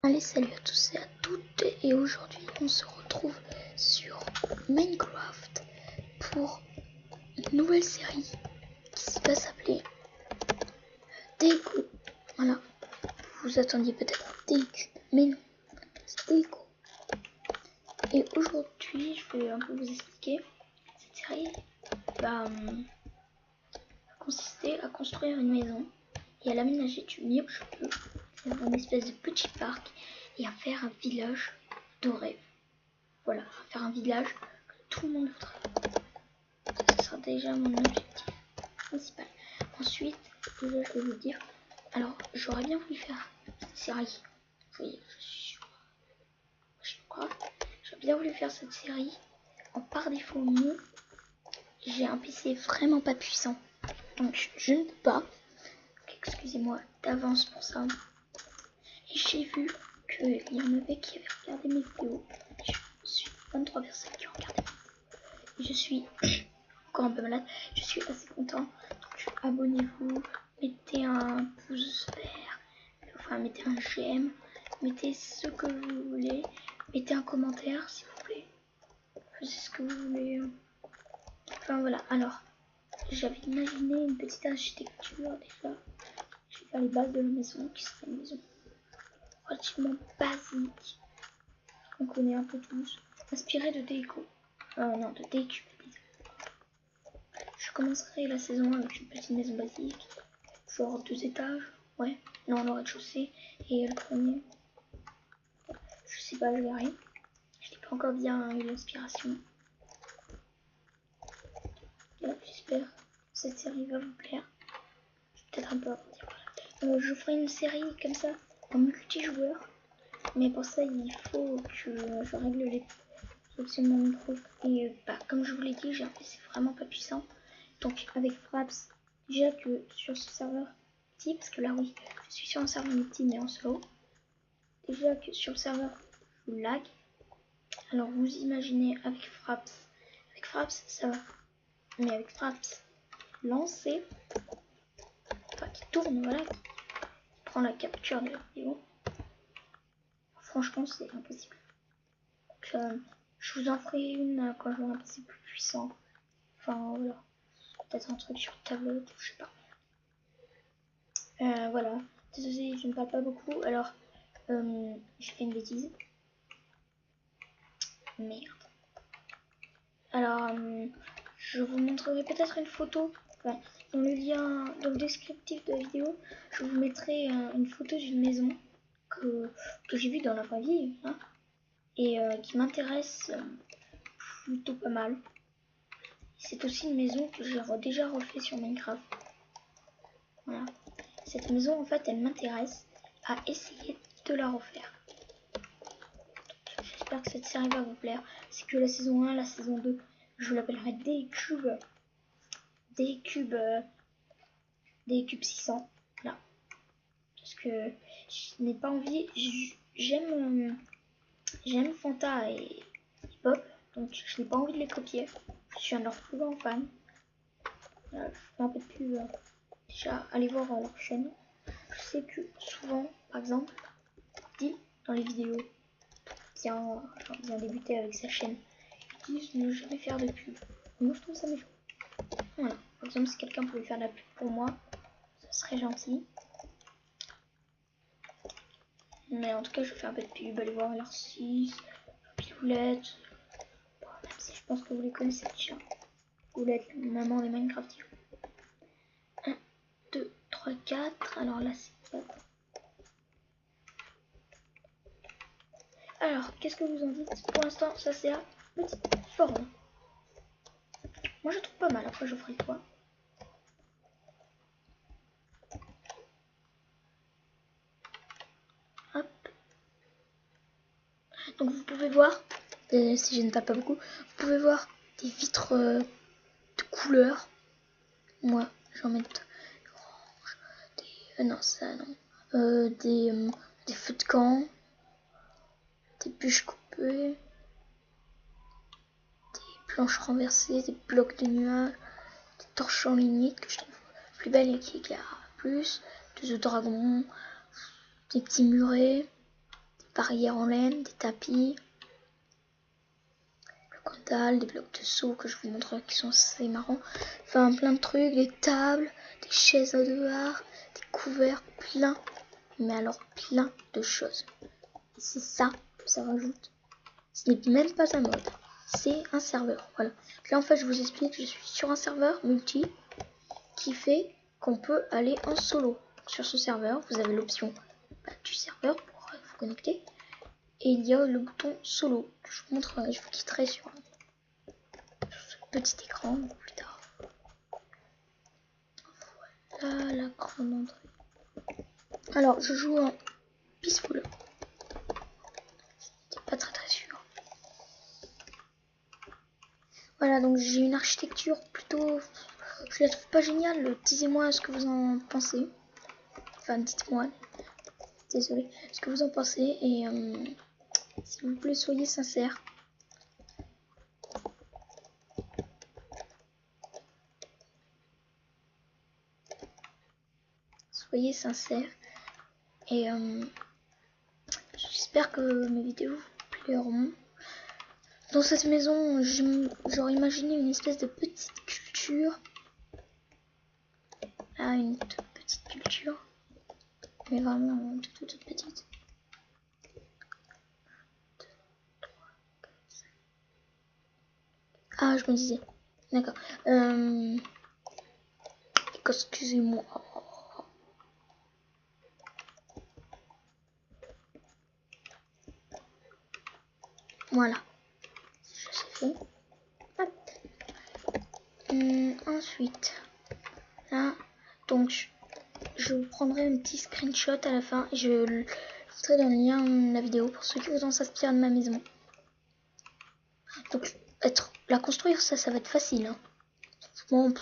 Allez, salut à tous et à toutes, et aujourd'hui on se retrouve sur Minecraft pour une nouvelle série qui va s'appeler Deco. Voilà, vous vous attendiez peut-être à Deco, mais non, c'est Deco. Et aujourd'hui je vais un peu vous expliquer. Cette série va consister à construire une maison et à l'aménager du mieux que je peux, faire une espèce de petit parc et à faire un village de rêve. Voilà, faire un village que tout le monde voudrait. Ça sera déjà mon objectif principal. Ensuite, déjà, je vais vous dire, alors j'aurais bien voulu faire cette série. Vous voyez, je crois. J'aurais bien voulu faire cette série en par défaut, mais j'ai un PC vraiment pas puissant. Donc je ne peux pas. Excusez-moi d'avance pour ça. Et j'ai vu qu'il y en avait qui avaient regardé mes vidéos. Je suis 23 personnes qui ont regardé. Et je suis encore un peu malade. Je suis assez content. Donc abonnez-vous, mettez un pouce vert, enfin mettez un j'aime, mettez ce que vous voulez, mettez un commentaire s'il vous plaît. Faites ce que vous voulez. Enfin voilà. Alors j'avais imaginé une petite architecture déjà. Je vais faire les bases de la maison, qui serait une maison relativement basique, qu'on connaît un peu tous, inspirée de Deco. Non, de Deco. Je commencerai la saison avec une petite maison basique, genre 2 étages, ouais, non, le rez-de-chaussée, et le premier, je sais pas, je verrai. Je n'ai pas encore bien eu l'inspiration. J'espère que cette série va vous plaire. Je vais peut-être un peu agrandir. Je ferai une série comme ça, en multijoueur, mais pour ça, il faut que je règle les options de mon micro. Et bah, comme je vous l'ai dit, j'ai un PC vraiment pas puissant. Donc avec Fraps, déjà que sur ce serveur petit, parce que là oui, je suis sur un serveur petit mais en solo. Déjà que sur le serveur, je vous lag. Alors vous imaginez avec Fraps ça va. Mais avec Fraps lancé, enfin qui tourne, voilà, qui prend la capture de la vidéo. Franchement c'est impossible. Donc, je vous en ferai une quand j'aurai un PC plus puissant. Enfin voilà. Peut-être un truc sur tablette, je sais pas. Voilà. Désolé, je ne parle pas beaucoup. Alors, j'ai fait une bêtise. Merde. Alors, je vous montrerai peut-être une photo. Enfin, dans le lien, dans le descriptif de la vidéo, je vous mettrai une photo d'une maison que j'ai vue dans la vraie vie. Hein, et qui m'intéresse plutôt pas mal. C'est aussi une maison que j'ai déjà refait sur Minecraft. Voilà. Cette maison, en fait, elle m'intéresse à essayer de la refaire. J'espère que cette série va vous plaire. C'est que la saison 1, la saison 2, je l'appellerai des cubes 600. Là. Parce que je n'ai pas envie. J'aime Fanta et Hip-Hop. Donc je n'ai pas envie de les copier. Je suis un de leurs plus grands fans. Voilà, je fais un peu de pub. Déjà, allez voir leur chaîne. Je sais que souvent, par exemple, dit dans les vidéos, vient débuter avec sa chaîne, ils disent ne jamais faire de pub. Moi je trouve ça méchant. Voilà. Par exemple, si quelqu'un pouvait faire de la pub pour moi, ça serait gentil. Mais en tout cas, je vais faire un peu de pub. Allez voir LR6, Piloulette. Bon, même si je pense que vous les connaissez déjà. Piloulette, maman des Minecraftiens. 1, 2, 3, 4. Alors là, c'est 4. Alors, qu'est-ce que vous en dites? Pour l'instant, ça c'est la petite forme. Moi, je trouve pas mal. Après, je ferai le toit. Hop. Donc, vous pouvez voir, si je ne parle pas beaucoup, vous pouvez voir des vitres de couleurs. Moi, j'en mets orange, non, ça non. Des feux de camp, des bûches coupées, des planches renversées, des blocs de nuages, des torches enlignées que je trouve plus belles et qui éclairent plus, des œufs de dragon, des petits murets, barrières en laine, des tapis, des blocs de seau que je vous montrerai qui sont assez marrants. Enfin, plein de trucs, des tables, des chaises à dehors, des couverts, plein. Mais alors, plein de choses. Et c'est ça, ça rajoute. Ce n'est même pas un mode. C'est un serveur. Voilà. Là, en fait, je vous explique, je suis sur un serveur multi qui fait qu'on peut aller en solo. Sur ce serveur, vous avez l'option du serveur pour vous connecter. Et il y a le bouton solo que je vous montrerai. Je vous quitterai sur ce petit écran plus tard. Voilà la grande entrée. Alors, je joue en peaceful. C'était pas très sûr. Voilà, donc j'ai une architecture plutôt... Je la trouve pas géniale. Disez-moi ce que vous en pensez. Enfin, dites-moi. Désolée. Ce que vous en pensez. Et s'il vous plaît, soyez sincères. Soyez sincères. Et j'espère que mes vidéos vous plairont. Dans cette maison, j'aurais imaginé une espèce de petite culture. Ah, une toute petite culture. Mais vraiment toute petite. Ah, je me disais. D'accord. Excusez-moi. Voilà. Ça c'est fait. Ensuite, là, donc, je vous prendrai un petit screenshot à la fin. Je le mettrai dans le lien de la vidéo pour ceux qui voudront s'inspirer de ma maison. Donc, la construire, ça va être facile. Hein. Bon,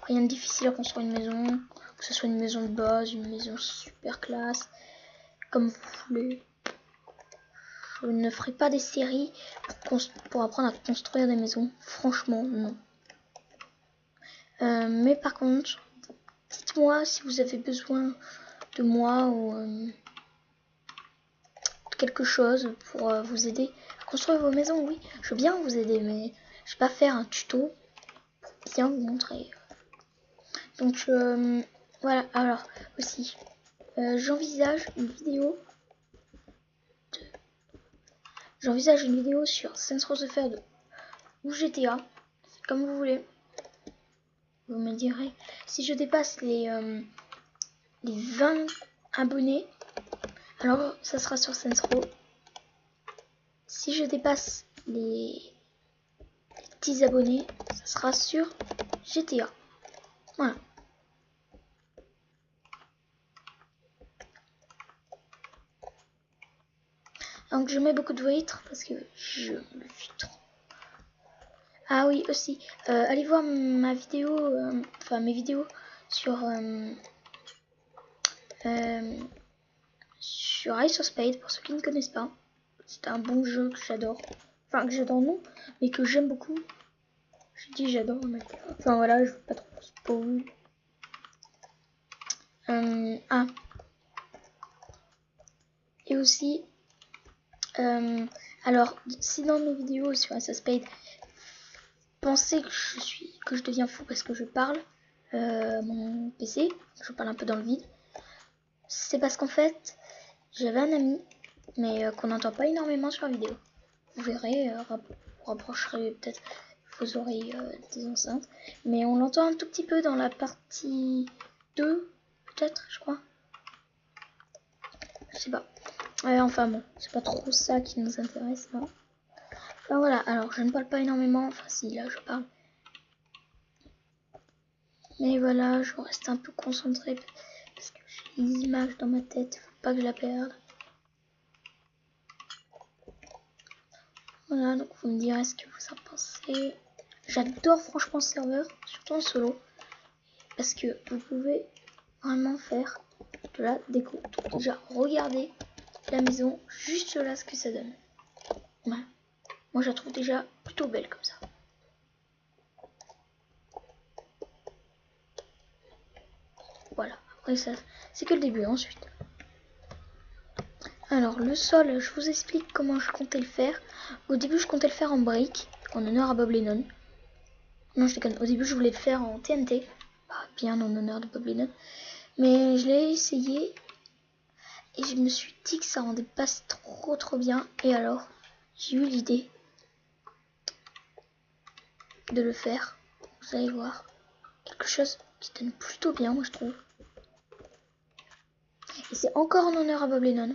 rien de difficile à construire une maison. Que ce soit une maison de base, une maison super classe, comme vous voulez. Je ne ferai pas des séries pour apprendre à construire des maisons. Franchement, non. Mais par contre, dites-moi si vous avez besoin de moi ou de quelque chose pour vous aider à construire vos maisons. Oui, je veux bien vous aider, mais je vais pas faire un tuto pour bien vous montrer. Donc voilà, alors aussi, j'envisage une vidéo sur Saints Row the Third ou GTA, comme vous voulez. Vous me direz, si je dépasse les 20 abonnés, alors ça sera sur Saints Row. Si je dépasse les 10 abonnés, ça sera sur GTA. Voilà. Donc je mets beaucoup de vitres parce que je me suis trop. Ah oui, aussi, allez voir ma vidéo, enfin mes vidéos sur Ice of Spades pour ceux qui ne connaissent pas. C'est un bon jeu que j'adore. Enfin, que j'adore non, mais que j'aime beaucoup. Je dis j'adore, mais... Enfin voilà, je veux pas trop spoil. Ah. Et aussi, alors, si dans mes vidéos sur Ice of Spades, pensez que je deviens fou parce que je parle mon PC, je parle un peu dans le vide, c'est parce qu'en fait, j'avais un ami, mais qu'on n'entend pas énormément sur la vidéo. Vous verrez, vous rapprocherez peut-être vos oreilles des enceintes, mais on l'entend un tout petit peu dans la partie 2, peut-être, je crois. Je sais pas. Enfin bon, c'est pas trop ça qui nous intéresse là. Enfin voilà, alors je ne parle pas énormément, enfin si là je parle. Mais voilà, je reste un peu concentrée parce que j'ai l'image dans ma tête, faut pas que je la perde. Voilà, donc vous me direz ce que vous en pensez. J'adore franchement ce serveur, surtout en solo, parce que vous pouvez vraiment faire de la déco. Donc déjà, regardez la maison, juste là ce que ça donne. Voilà. Moi je la trouve déjà plutôt belle comme ça. Voilà, après ça, c'est que le début ensuite. Alors le sol, je vous explique comment je comptais le faire. Au début je comptais le faire en briques, en honneur à Bob Lennon. Non je déconne, au début je voulais le faire en TNT, bien en honneur de Bob Lennon. Mais je l'ai essayé et je me suis dit que ça rendait pas trop bien. Et alors j'ai eu l'idée de le faire. Vous allez voir, quelque chose qui donne plutôt bien moi je trouve. Et c'est encore en honneur à Bob Lennon.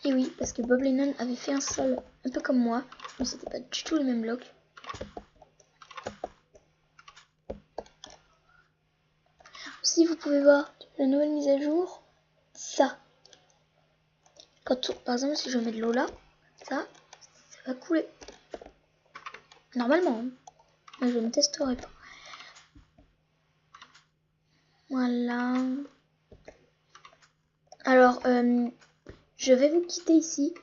Et oui, parce que Bob Lennon avait fait un sol un peu comme moi, mais c'était pas du tout le même bloc. Si vous pouvez voir la nouvelle mise à jour, ça. Quand, par exemple, si je mets de l'eau là, ça va couler. Normalement, hein. Mais je ne testerai pas. Voilà. Alors, je vais vous quitter ici.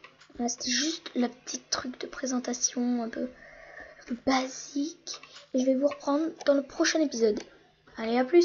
C'était juste la petite truc de présentation un peu basique. Et je vais vous reprendre dans le prochain épisode. Allez, à plus!